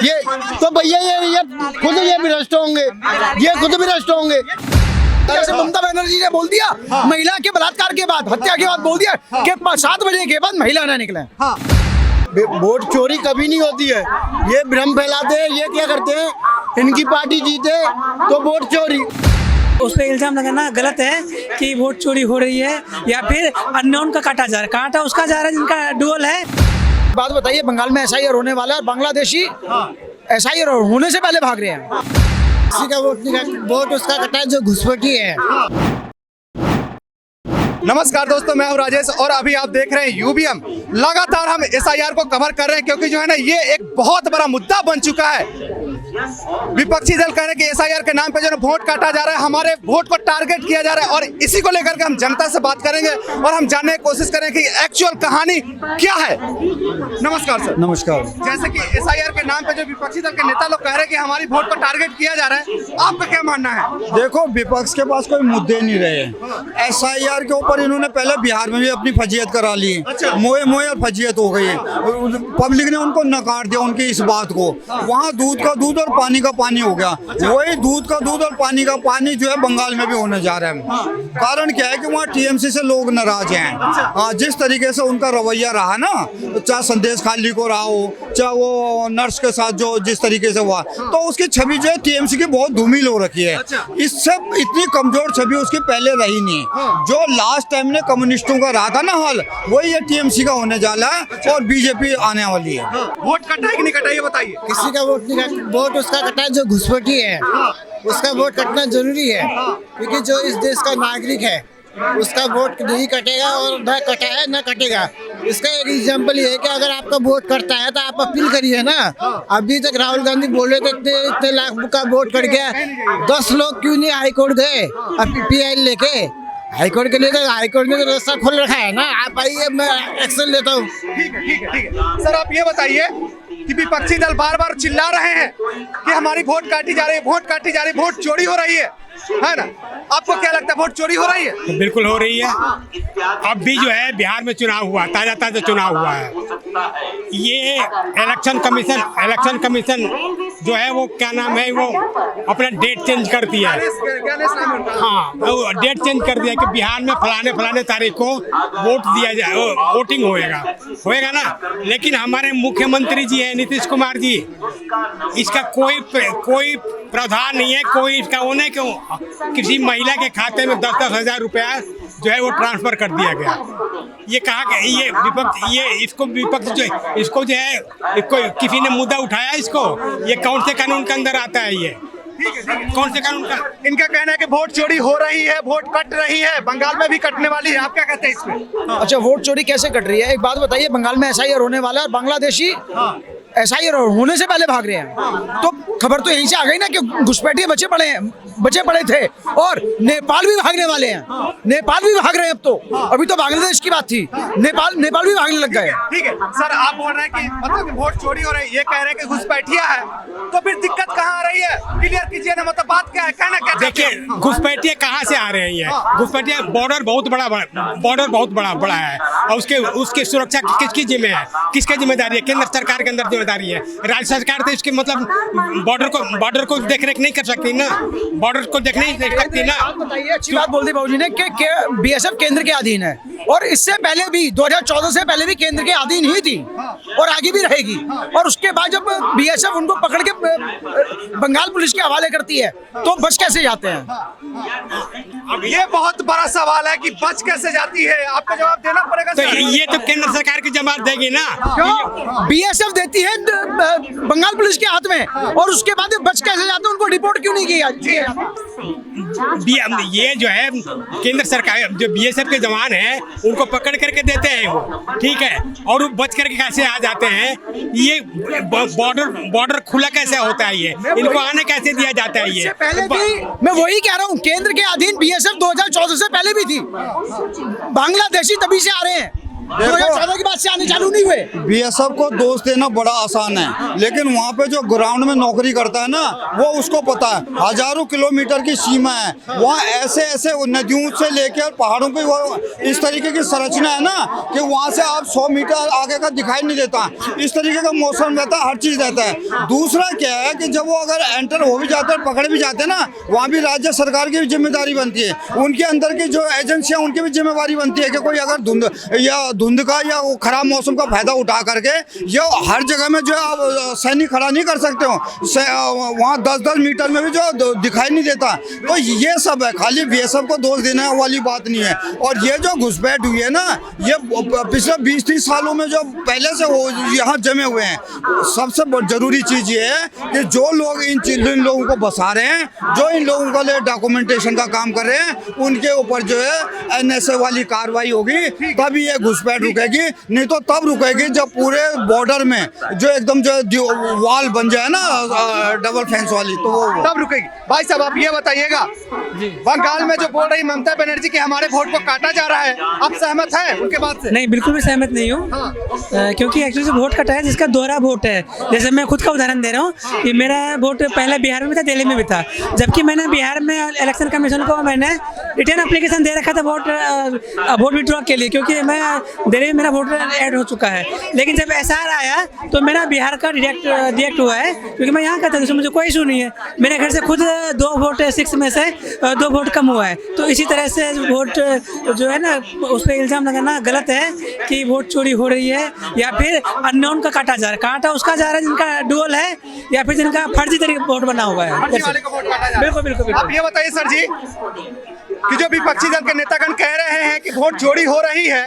ये तो भैया ये खुद ये भ्रष्ट होंगे, ये खुद भ्रष्ट होंगे। जैसे ममता बनर्जी ने बोल दिया महिला के बलात्कार के बाद, हत्या के बाद बोल दिया कि 7 बजे के बाद महिला ना निकले। वोट चोरी कभी नहीं होती है, ये भ्रम फैलाते हैं। ये क्या करते हैं, इनकी पार्टी जीते तो वोट चोरी। उस पर इल्जाम लगाना गलत है कि वोट चोरी हो रही है या फिर अननोन का काटा जा रहा है। काटा उसका जा रहा है जिनका डुअल है। बात बताइए, बंगाल में एसआईआर होने वाला है, बांग्लादेशी एसआईआर होने से पहले भाग रहे हैं। किसी का वोट उसका कटा है जो घुसपैठी है। नमस्कार दोस्तों, मैं हूं राजेश और अभी आप देख रहे हैं यूबीएम। लगातार हम एसआईआर को कवर कर रहे हैं क्योंकि जो है ना ये एक बहुत बड़ा मुद्दा बन चुका है। विपक्षी दल कह रहे हैं कि एसआईआर के नाम पे जो है वोट काटा जा रहा है, हमारे वोट को टारगेट किया जा रहा है और इसी को लेकर के हम जनता से बात करेंगे और हम जानने की कोशिश करें कि एक्चुअल कहानी क्या है। नमस्कार सर। नमस्कार। जैसे कि एसआईआर के नाम पे जो विपक्षी दल के नेता लोग कह रहे हैं कि हमारी वोट को टारगेट किया जा रहा है, आपका क्या मानना है? देखो, विपक्ष के पास कोई मुद्दे नहीं रहे। एसआईआर के ऊपर इन्होंने पहले बिहार में भी अपनी फजीयत करा ली है। अच्छा। मोए और फजीयत हो गई है। पब्लिक ने उनको नकार दिया उनकी इस बात को। वहाँ दूध का दूध और पानी का पानी हो गया। वही दूध का दूध और पानी का पानी जो है बंगाल में भी होने जा रहा है। कारण क्या है कि वहाँ टीएमसी से लोग नाराज हैं। जिस तरीके से उनका रवैया रहा ना, चाहे संदेश खाली को रहा हो, चाहे वो नर्स के साथ जो जिस तरीके से हुआ, तो उसकी छवि जो है टीएमसी की बहुत धूमिल हो रखी है। इससे इतनी कमजोर छवि उसकी पहले रही नहीं। जो लास्ट टाइम ने कम्युनिस्टों का रहा था ना हाल, वही ये टीएमसी का होने जा रहा है और बीजेपी आने वाली है। वोट कटा है कि नहीं कटा, ये बताइए। किसी का वोट नहीं, वोट उसका कटा है जो घुसपैठी है। उसका वोट कटना जरूरी है क्योंकि जो इस देश का नागरिक है उसका वोट नहीं कटेगा और न कटा है न कटेगा। इसका एक एग्जाम्पल ये है कि अगर आपका वोट कटता है तो आप अपील करिए ना। अभी तक राहुल गांधी बोल रहे थे इतने लाख का वोट कट गया, 10 लोग क्यों नहीं हाईकोर्ट गए पीआईएल लेके? हाईकोर्ट के लिए तो हाईकोर्ट ने तो रास्ता खोल रखा है ना। आप आइए, मैं एक्शन लेता हूँ। ठीक है। सर आप ये बताइए कि विपक्षी दल बार बार चिल्ला रहे हैं कि हमारी वोट काटी जा रही है, वोट काटी जा रही है, वोट चोरी हो रही है ना? आपको क्या लगता है, वोट चोरी हो रही है? तो बिल्कुल हो रही है। अब भी जो है बिहार में चुनाव हुआ, ताजा चुनाव हुआ है। ये इलेक्शन कमीशन जो है वो क्या नाम है, वो अपना डेट चेंज करती है। हाँ, वो डेट चेंज कर दिया कि बिहार में फलाने तारीख को वोट दिया जाए, वोटिंग होएगा ना। लेकिन हमारे मुख्यमंत्री जी है नीतीश कुमार जी, इसका कोई प्रावधान नहीं है, कोई इसका वो नहीं क्यों किसी महिला के खाते में 10-10 हजार रुपया जो है वो ट्रांसफर कर दिया गया। ये कहा कि ये विपक्ष इसको जो है किसी ने मुद्दा उठाया, इसको ये कौन से कानून के अंदर आता है? ये कौन से कानून का? इनका कहना है कि वोट चोरी हो रही है, वोट कट रही है, बंगाल में भी कटने वाली है। आप क्या कहते हैं इसमें? अच्छा, वोट चोरी कैसे कट रही है? एक बात बताइए, बंगाल में एसआईआर होने वाला है, बांग्लादेशी एसआईआर होने से पहले भाग रहे हैं। तो खबर तो यहीं से आ गई ना कि घुसपैठिए बचे पड़े थे और नेपाल भी भागने वाले हैं। नेपाल भी भाग रहे हैं अब तो। अभी तो बांग्लादेश की बात थी, नेपाल भी भागने लग गए। ठीक है सर, आप बोल रहे हैं कि मतलब वोट चोरी हो रही है, ये कह रहे हैं कि घुसपैठिया है, तो फिर दिक्कत कहाँ आ रही है? क्लियर कीजिए ना, मतलब बात क्या है, कहना क्या? देखिए, घुसपैठिए कहाँ से आ रहे हैं? घुसपैठिए बॉर्डर बहुत बड़ा है और उसकी सुरक्षा किसकी जिम्मे है, किसकी जिम्मेदारी है? केंद्र सरकार के अंदर जिम्मेदारी है। राज्य सरकार तो इसके मतलब बॉर्डर को देख रेख नहीं कर सकती ना, बॉर्डर को देख नहीं सकती ना। बताइए, अच्छी बात बोल दी बाबूजी ने कि बीएसएफ केंद्र के अधीन है और इससे पहले भी 2014 से पहले भी केंद्र के अधीन ही थी और आगे भी रहेगी। और उसके बाद जब बीएसएफ उनको पकड़ के बंगाल पुलिस के हवाले करती है तो बच कैसे जाते हैं? अब ये बहुत बड़ा सवाल है कि बच कैसे जाती है, आपको जवाब देना पड़ेगा। तो ये तो केंद्र सरकार की जवाब देगी ना। क्यों? बीएसएफ देती है बंगाल पुलिस के हाथ में और उसके बाद बच कैसे जाते हैं? उनको रिपोर्ट क्यों नहीं किया? ये जो है केंद्र सरकार, जो बीएसएफ के जवान हैं उनको पकड़ करके देते हैं वो, ठीक है, और वो बच करके कैसे आ जाते हैं? ये बॉर्डर खुला कैसे होता है? ये इनको आने कैसे दिया जाता है? ये पहले भी मैं वही कह रहा हूँ, केंद्र के अधीन बीएसएफ 2014 से पहले भी थी। बांग्लादेशी तभी से आ रहे हैं 2014 के बाद से आने चालू नहीं हुए। बीएसएफ को दोष देना बड़ा आसान है, लेकिन वहाँ पे जो ग्राउंड में नौकरी करता है ना, वो उसको पता है। हजारों किलोमीटर की सीमा है वहाँ, ऐसे ऐसे नदियों से लेकर पहाड़ों पे वो इस तरीके की संरचना है ना कि वहाँ से आप 100 मीटर आगे का दिखाई नहीं देता। इस तरीके का मौसम रहता है, हर चीज़ रहता है। दूसरा क्या है कि जब वो अगर एंटर हो भी जाते हैं, पकड़ भी जाते हैं ना, वहाँ भी राज्य सरकार की भी जिम्मेदारी बनती है, उनके अंदर की जो एजेंसियाँ उनकी भी जिम्मेदारी बनती है कि कोई अगर धुंध का या वो खराब मौसम का फायदा उठा करके ये हर जगह में जो आप सैनिक खड़ा नहीं कर सकते हो, वहाँ 10-10 मीटर में भी जो दिखाई नहीं देता। तो ये सब है, खाली बीएसएफ को दोष देने वाली बात नहीं है। और ये जो घुसपैठ हुई है ना, ये पिछले 20-30 सालों में जो पहले से यहाँ जमे हुए हैं। सबसे जरूरी चीज़ ये है कि जो लोग इन लोगों को बसा रहे हैं, जो इन लोगों के लिए डॉक्यूमेंटेशन का काम कर रहे हैं, उनके ऊपर जो है एनएसए वाली कार्रवाई होगी, तभी ये घुसपैठ रुकेगी। नहीं तो तब रुकेगी जब पूरे बॉर्डर में जो एकदम जो वॉल बन जाए ना, डबल फेंस वाली, तो वो तब रुकेगी। भाई साहब आप ये बताइएगा, बंगाल में जो बोल रही ममता बनर्जी कि हमारे वोट को काटा जा रहा है, आप सहमत हैं उनके बात से? नहीं, बिल्कुल भी सहमत नहीं हूँ। क्योंकि एक्चुअली जो वोट कटा है, जिसका दोहरा वोट है, जैसे मैं खुद का उदाहरण दे रहा हूँ कि मेरा वोट पहले बिहार में भी था, दिल्ली में भी था। जबकि मैंने बिहार में इलेक्शन कमीशन को मैंने रिटर्न एप्लीकेशन दे रखा था वोट विड्रॉ के लिए, क्योंकि मैं दिल्ली में मेरा वोट ऐड हो चुका है। लेकिन जब एसआर आया तो मेरा बिहार का रिजेक्ट हुआ है, क्योंकि मैं यहाँ का था, तो मुझे कोई इशू नहीं है। मेरे घर से खुद 2 वोट 6 में से 2 वोट कम हुआ है। तो इसी तरह से वोट जो है ना, उस पर इल्ज़ाम लगाना गलत है कि वोट चोरी हो रही है, या फिर अननोन का काटा जा रहा है। काटा उसका जा रहा है जिनका डुअल है, या फिर जिनका फर्जी तरीके वोट बना हुआ है। बिल्कुल बिल्कुल। आप ये बताइए सर जी कि जो विपक्षी दल के नेतागण कह रहे हैं कि वोट चोरी हो रही है,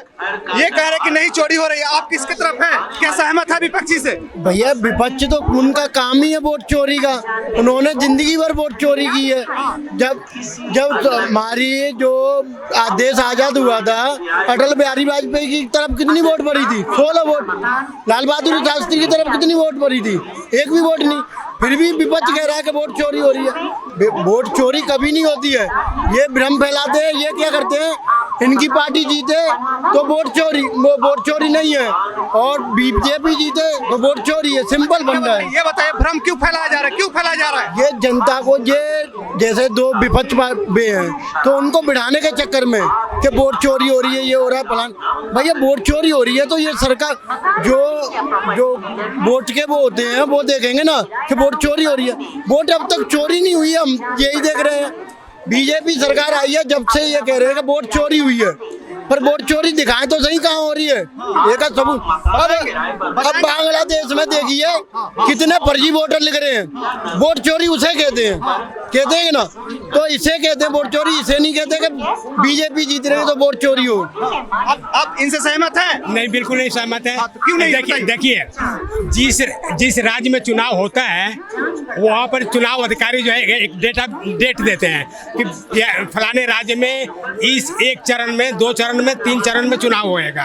ये कह रहे हैं कि नहीं चोरी हो रही है, आप किसकी तरफ हैं? क्या सहमत है विपक्षी से? भैया विपक्ष तो उनका काम ही है वोट चोरी का। उन्होंने जिंदगी भर वोट चोरी की है। जब हमारी जो देश आजाद हुआ था, अटल बिहारी वाजपेयी की तरफ कितनी वोट पड़ी थी? 16 वोट। लाल बहादुर शास्त्री की तरफ कितनी वोट पड़ी थी? एक भी वोट नहीं। फिर भी विपक्ष कह रहा है कि वोट चोरी हो रही है। वोट चोरी कभी नहीं होती है, ये भ्रम फैलाते हैं। ये क्या करते हैं, इनकी पार्टी जीते तो वोट चोरी नहीं है, और बीजेपी जीते तो वोट चोरी है। सिंपल बन रहा है। ये बताइए भ्रम क्यों फैलाया जा रहा है, क्यों फैलाया जा रहा है? ये जनता को, ये जैसे 2 विपक्ष में हैं तो उनको बढ़ाने के चक्कर में कि वोट चोरी हो रही है, ये हो रहा है फलान। भैया वोट चोरी हो रही है तो ये सरकार जो वोट के वो होते हैं वो देखेंगे ना कि वोट चोरी हो रही है। वोट अब तक चोरी नहीं हुई है, हम यही देख रहे हैं। बीजेपी सरकार आई है जब से ये कह रहे हैं कि वोट चोरी हुई है, पर वोट चोरी दिखाएं तो सही कहाँ हो रही है, एक सबूत। अब बांग्लादेश में देखिए कितने फर्जी वोटर लिख रहे हैं। वोट चोरी उसे कहते हैं ना, तो इसे कहते हैं वोट चोरी, इसे नहीं कहते कि बीजेपी जीत रही है तो वोट चोरी हो। आप इनसे सहमत हैं? नहीं, बिल्कुल नहीं सहमत है। तो क्यों नहीं? देखिए, जिस राज्य में चुनाव होता है वहाँ पर चुनाव अधिकारी जो है एक डेट देते हैं कि फलाने राज्य में इस 1 चरण में, 2 चरण में, 3 चरण में चुनाव होएगा,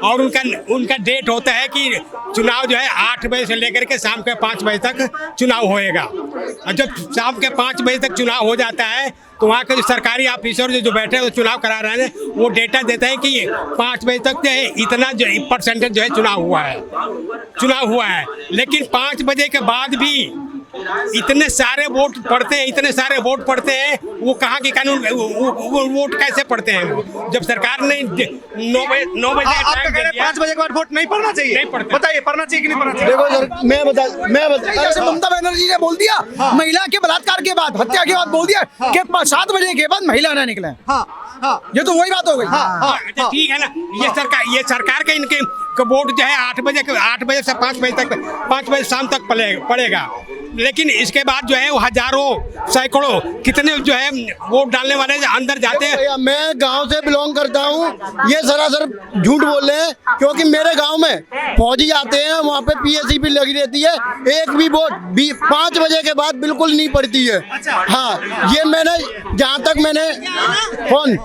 और उनका डेट होता है कि चुनाव जो है 8 बजे से लेकर के शाम के 5 बजे तक चुनाव होएगा। और जब शाम के 5 बजे तक चुनाव हो जाता है तो वहाँ के जो सरकारी ऑफिसर जो बैठे हैं चुनाव करा रहे हैं, वो डेटा देते हैं कि 5 बजे तक जो है इतना जो परसेंटेज जो है चुनाव हुआ है। लेकिन 5 बजे के बाद भी इतने सारे वोट पड़ते हैं, वो कहाँ की कानून, वो वोट कैसे पड़ते हैं जब सरकार ने 9 बजे आप कह रहे हैं 5 बजे के बाद वोट नहीं पड़ना चाहिए? नहीं पड़ता। बताइए पढ़ना चाहिए कि नहीं पढ़ना चाहिए? देखो सर, मैं बता जैसे ममता बनर्जी ने बोल दिया महिला के बलात्कार के बाद, हत्या के बाद बोल दिया कि 7 बजे के बाद महिला ना निकले। ये तो वही बात हो गई। अच्छा ठीक है ना, ये सरकार के इनके वोट जो है 8 बजे से 5 बजे शाम तक पड़ेगा। लेकिन इसके बाद जो है वो हजारों सैकड़ों कितने जो है वोट डालने वाले अंदर जाते हैं। मैं गांव से बिलोंग करता हूं, ये सरासर झूठ बोल रहे हैं, क्योंकि मेरे गांव में फौजी आते हैं, वहां पे पीएससी भी लगी रहती है, एक भी वोट 5 बजे के बाद बिल्कुल नहीं पड़ती है। हाँ, ये मैंने जहाँ तक मैंने फोन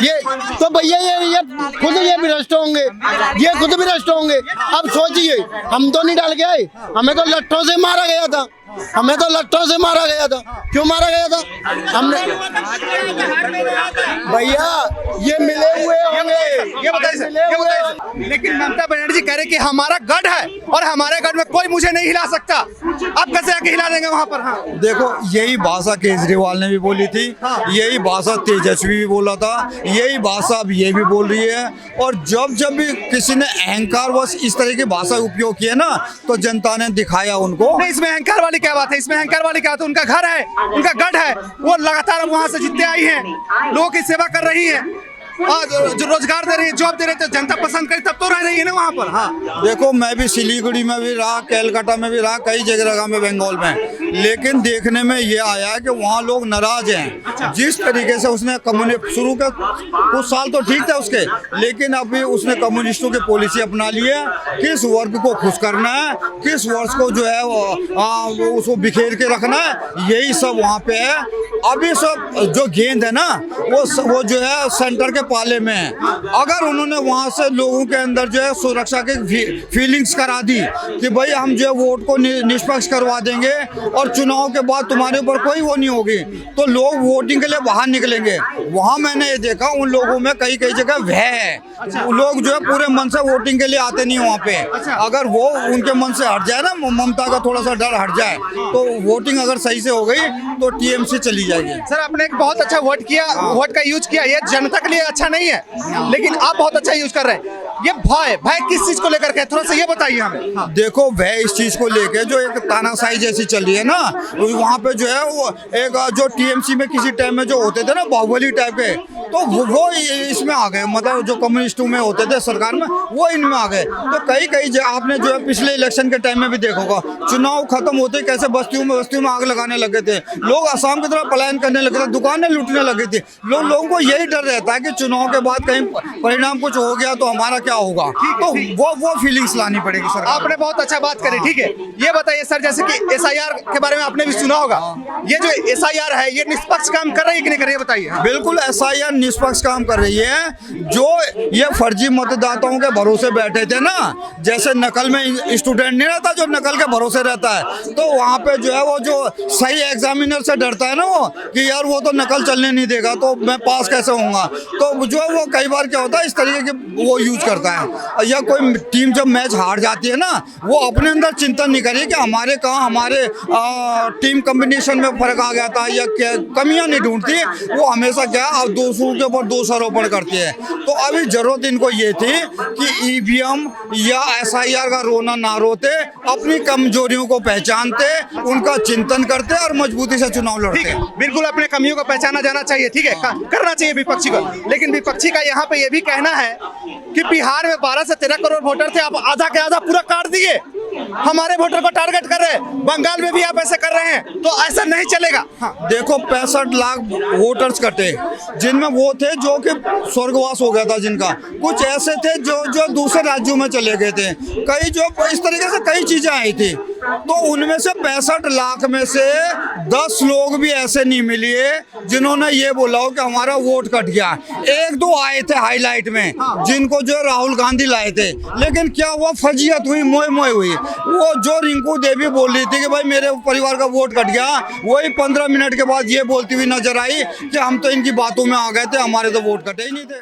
ये तो भैया ये खुद ये भ्रष्ट होंगे। अब सोचिए, हम तो नहीं डाल के आए, हमें तो लट्ठों से मारा गया था। हमें तो लट्टों से मारा गया था। क्यों मारा गया था? हमने भैया ये मिले हुए होंगे, ये बताइए सर, ये बताइए सर। लेकिन ममता बनर्जी कह रहे कि हमारा गढ़ है और हमारे गढ़ में कोई मुझे नहीं हिला सकता। आप कैसे आके हिला देंगे वहाँ पर? हाँ देखो, यही भाषा केजरीवाल ने भी बोली थी, यही भाषा तेजस्वी भी बोला था, यही भाषा अब ये भी बोल रही है। और जब जब भी किसी ने अहंकार बस इस तरह की भाषा उपयोग की है ना, तो जनता ने दिखाया उनको। नहीं, इसमें अहंकार वाली क्या बात है? इसमें अहंकार वाली क्या बात है? उनका घर है, उनका गढ़ है, वो लगातार वहाँ से जीतते आई हैं, लोगों की सेवा कर रही है, जो रोजगार दे रही है, जॉब दे रही है, तो जनता पसंद करे तब तो रह रही है ना वहाँ पर। हाँ देखो, मैं भी सिलीगुड़ी में भी रहा, कैलकाटा में भी रहा, कई जगह में बंगाल में, लेकिन देखने में ये आया है कि वहाँ लोग नाराज हैं। जिस तरीके से उसने कम्युनिस्ट शुरू के कुछ साल तो ठीक थे उसके, लेकिन अभी उसने कम्युनिस्टों की पॉलिसी अपना ली है। किस वर्ग को खुश करना है, किस वर्ग को जो है वो उसको बिखेर के रखना है, यही सब वहाँ पे है। अभी सब जो गेंद है ना, वो जो है सेंटर के पाले में है। अगर उन्होंने वहां से लोगों के अंदर जो है सुरक्षा की फीलिंग्स करा दी कि भाई हम जो है वोट को निष्पक्ष करवा देंगे और चुनाव के बाद तुम्हारे ऊपर कोई वो नहीं होगी, तो लोग वोटिंग के लिए बाहर निकलेंगे। वहां मैंने ये देखा उन लोगों में कई जगह भय है। लोग जो है पूरे मन से वोटिंग के लिए आते नहीं वहाँ पे। अगर वो उनके मन से हट जाए ना, ममता का थोड़ा सा डर हट जाए, तो वोटिंग अगर सही से हो गई तो टीएमसी चली जाएगी। सर, आपने एक बहुत अच्छा वोट का यूज किया, ये जनता के लिए अच्छा नहीं है, लेकिन आप बहुत अच्छा यूज कर रहे हैं। ये भय किस चीज को लेकर के, थोड़ा सा ये बताइए हमें। हाँ। देखो, भय इस चीज को लेके जो एक तानाशाही जैसी चल रही है ना, वहाँ पे जो है वो एक जो टीएमसी में किसी टाइम में जो होते थे ना बाहुबली टाइप के, तो वो इसमें आ गए। मतलब जो कम्युनिस्टों में होते थे सरकार में, वो इनमें आ गए। तो कई आपने जो है पिछले इलेक्शन के टाइम में भी देखा होगा, चुनाव खत्म होते कैसे बस्तियों में आग लगाने लगे थे लोग, असम की तरफ पलायन करने लगे थे, दुकानें लूटने लगी थी। लोगों को यही डर रहता है कि चुनाव के बाद कहीं परिणाम कुछ हो गया तो हमारा क्या होगा। तो वो फीलिंग्स लानी पड़ेगी सर। आपने बहुत अच्छा बात करी, ठीक है। ये बताइए सर, जैसे कि एसआईआर के बारे में आपने भी सुना होगा, ये जो एसआईआर है ये निष्पक्ष काम कर रही है कि नहीं कर रही है, बताइए। बिल्कुल, एसआईआर निष्पक्ष काम कर रही है। जो ये फर्जी मतदाताओं के भरोसे बैठे थे ना, जैसे नकल में स्टूडेंट नहीं रहता जो नकल के भरोसे रहता है, तो वहाँ पे जो है वो जो सही एग्जामिनर से डरता है ना वो, कि यार वो तो नकल चलने नहीं देगा तो मैं पास कैसे होऊंगा, तो जो वो कई बार क्या होता है इस तरीके के वो यूज करता है। या कोई टीम जब मैच हार जाती है ना, वो अपने अंदर चिंतन नहीं करिए कि हमारे टीम कॉम्बिनेशन में फर्क आ गया था या कमियां नहीं ढूंढती, वो हमेशा क्या दूसरों के ऊपर दोषारोपण करती है। तो अभी जरूरत इनको ये थी कि ईवीएम या एसआईआर का रोना ना रोते, अपनी कमजोरियों को पहचानते, उनका चिंतन करते और मजबूती से चुनाव लड़ते। बिल्कुल, अपने कमियों को पहचाना जाना चाहिए, ठीक है, करना चाहिए विपक्षी को। लेकिन विपक्षी का यहाँ पे ये भी कहना है कि बिहार में 12 से 13 करोड़ वोटर थे, आप आधा के आधा पूरा काट दिए, हमारे वोटर को टारगेट कर रहे हैं। बंगाल में भी आप ऐसा कर रहे हैं, तो ऐसा नहीं चलेगा। हाँ। देखो, 65 लाख वोटर्स कटे, जिनमें वो थे जो कि स्वर्गवास हो गया था, जिनका कुछ ऐसे थे जो दूसरे राज्यों में चले गए थे, कई जो इस तरीके से कई चीजें आई थी। तो उनमें से 65 लाख में से 10 लोग भी ऐसे नहीं मिले जिन्होंने ये बोला हो कि हमारा वोट कट गया। 1-2 आए थे हाईलाइट में, जिनको जो राहुल गांधी लाए थे, लेकिन क्या हुआ, फजीयत हुई, मोए हुई। वो जो रिंकू देवी बोल रही थी कि भाई मेरे परिवार का वोट कट गया, वही 15 मिनट के बाद ये बोलती हुई नजर आई कि हम तो इनकी बातों में आ गए थे, हमारे तो वोट कटे ही नहीं थे।